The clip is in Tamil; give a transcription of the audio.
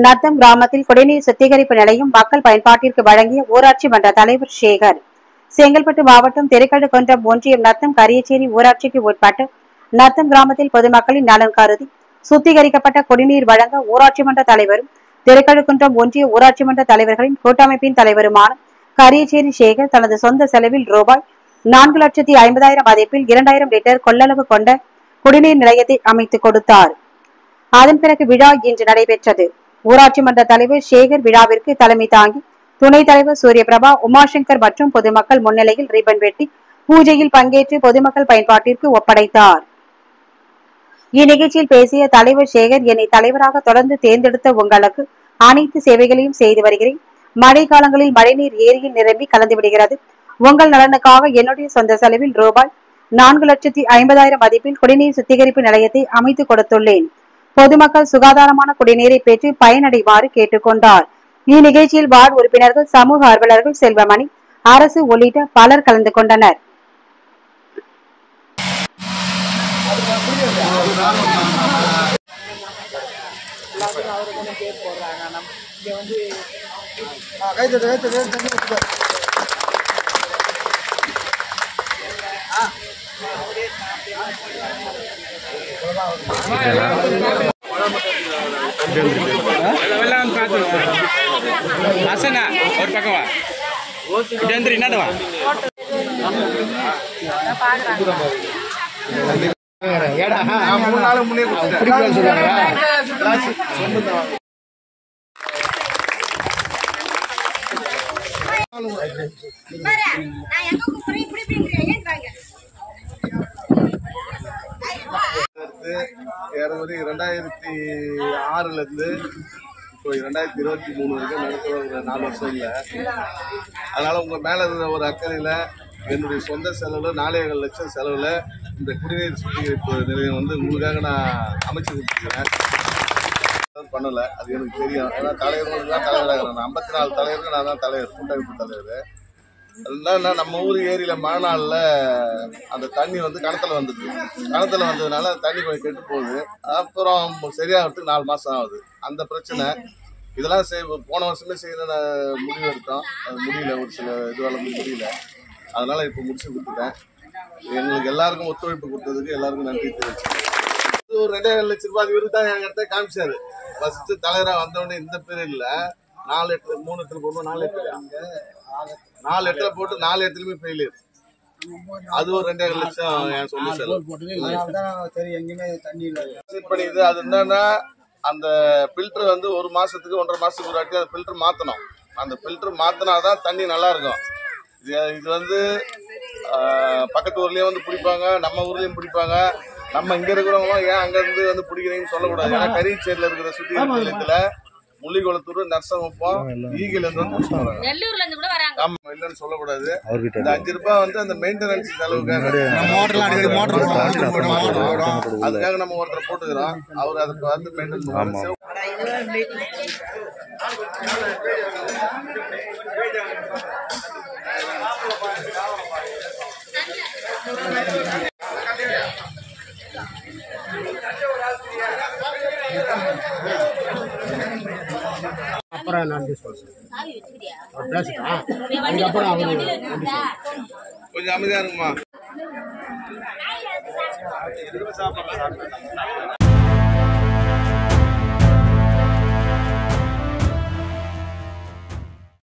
நத்தம் கிராமத்தில் குடிநீர் சுத்திகரிப்பு நிலையம் மக்கள் பயன்பாட்டிற்கு வழங்கிய ஊராட்சி மன்ற தலைவர் சேகர். செங்கல்பட்டு மாவட்டம் திருக்கழுக்குன்றம் ஒன்றியம் நத்தம் கரியச்சேரி ஊராட்சிக்கு உட்பட்ட நத்தம் கிராமத்தில் பொதுமக்களின் நலன் கருதி சுத்திகரிக்கப்பட்ட குடிநீர் வழங்க ஊராட்சி மன்ற தலைவரும் திருக்கழுக்குன்றம் ஒன்றிய ஊராட்சி மன்ற தலைவர்களின் கூட்டமைப்பின் தலைவருமான கரியச்சேரி சேகர் தனது சொந்த செலவில் ரூபாய் 4,50,000 மதிப்பில் 2,000 லிட்டர் கொள்ளளவு கொண்ட குடிநீர் நிலையத்தை அமைத்துக் கொடுத்தார். அதன் பிறகு விழா இன்று நடைபெற்றது. ஊராட்சி மன்ற தலைவர் சேகர் விழாவிற்கு தலைமை தாங்கி துணைத் தலைவர் சூரியபிரபா, உமாசங்கர் மற்றும் பொதுமக்கள் முன்னிலையில் ரிப்பன் வெட்டி பூஜையில் பங்கேற்று பொதுமக்கள் பயன்பாட்டிற்கு ஒப்படைத்தார். இந்நிகழ்ச்சியில் பேசிய தலைவர் சேகர், என்னை தலைவராக தொடர்ந்து தேர்ந்தெடுத்த உங்களுக்கு அனைத்து சேவைகளையும் செய்து வருகிறேன். மழை காலங்களில் மழைநீர் ஏரியில் நிரம்பி கலந்து விடுகிறது. உங்கள் நலனுக்காக என்னுடைய சொந்த செலவில் ரூபாய் 4,50,000 மதிப்பில் குடிநீர் சுத்திகரிப்பு நிலையத்தை அமைத்துக் கொடுத்துள்ளேன். பொதுமக்கள் சுகாதாரமான குடிநீரை பெற்று பயனடைமாறு கேட்டுக் கொண்டார். இந்நிகழ்ச்சியில் வார்டு உறுப்பினர்கள், சமூக ஆர்வலர்கள், செல்வமணி, அரசு உள்ளிட்ட பலர் கலந்து கொண்டனர். ஒரு பக்கம் என்னடா ஏறக்குறைய 2006 இருந்து இப்போ 2023 வரைக்கும் நடத்துகிற ஒரு 4 வருஷம் இல்லை. அதனால உங்க மேல இருந்த ஒரு அக்கறையில என்னுடைய சொந்த செலவுல 4,7 லட்சம் செலவுல இந்த குடிநீர் சுத்திகரிப்பு நிலையம் வந்து உங்களுக்காக நான் அமைச்சு கொடுத்துருக்கிறேன். பண்ணல, அது எனக்கு தெரியும். ஏன்னா தலைவர்களுக்கு தான் தலைவராக 54 தலைவருக்கு நான் தான் தலைவர், கூட்டமைப்பு தலைவர். என்னன்னா நம்ம ஊர் ஏரியில மழை நாளில் அந்த தண்ணி வந்து கிணத்துல வந்துடுது. கிணத்துல வந்ததுனால தண்ணி கொஞ்சம் கெட்டு போகுது. அப்புறம் சரியாகிறதுக்கு 4 மாதம் ஆகுது. அந்த பிரச்சனை இதெல்லாம் போன வருஷமே செய்யற முடிவு எடுத்தோம். அது முடியல, ஒரு சில இதுவால முடியல. அதனால இப்போ முடிச்சு கொடுத்துட்டேன். எங்களுக்கு எல்லாருக்கும் ஒத்துழைப்பு கொடுத்ததுக்கு எல்லாருக்கும் நன்றி தெரிவிச்சேன். ஒரு 2,000 லட்சம் ரூபாய் இவருக்கு தான் என்கிட்ட காமிச்சாரு. ஃபர்ஸ்ட் தலைவராக வந்தவொடனே இந்த பீரியட்ல 4 இடத்துல 3 இடத்துல போடணும், 4 இடத்துல போட்டு 4 இடத்துலயுமே ஃபெயிலியர். அது ஒரு 2,000 லட்சம் என் சொந்த செலவு பண்ணிது. அது என்னன்னா அந்த பில்டர் வந்து 1 மாசத்துக்கு 1.5 மாசத்துக்கு ஒரு வாட்டி அந்த பில்டர் மாத்தணும். அந்த பில்டர் மாத்தினாதான் தண்ணி நல்லா இருக்கும். இது வந்து பக்கத்து ஊர்லயும் வந்து பிடிப்பாங்க, நம்ம ஊர்லயும் பிடிப்பாங்க. நம்ம இங்க இருக்கிறவங்க ஏன் அங்க இருந்து வந்து பிடிக்கிறீங்கன்னு சொல்லக்கூடாது. ஏன்னா கரியச்சேரியில இருக்கிற சுத்திகரிப்பு நிலையத்துல முள்ளிக்குளத்தூர், நர்சங்குப்பம், ஈகில இருந்து வராங்க. ஆமா, இல்லன்னு சொல்லக்கூடாது. இந்த 5 ரூபாய் வந்து அந்த மெயின்டெனன்ஸ் செலவுக்காக அதுக்காக நம்ம ஒருத்தர் போட்டுக்கிறோம். அவர் அதுக்கு வந்து மெயின்டைன் பண்ணுவாங்க. அப்புறம் நான் கொஞ்சம் அமைதியா இருக்குமா?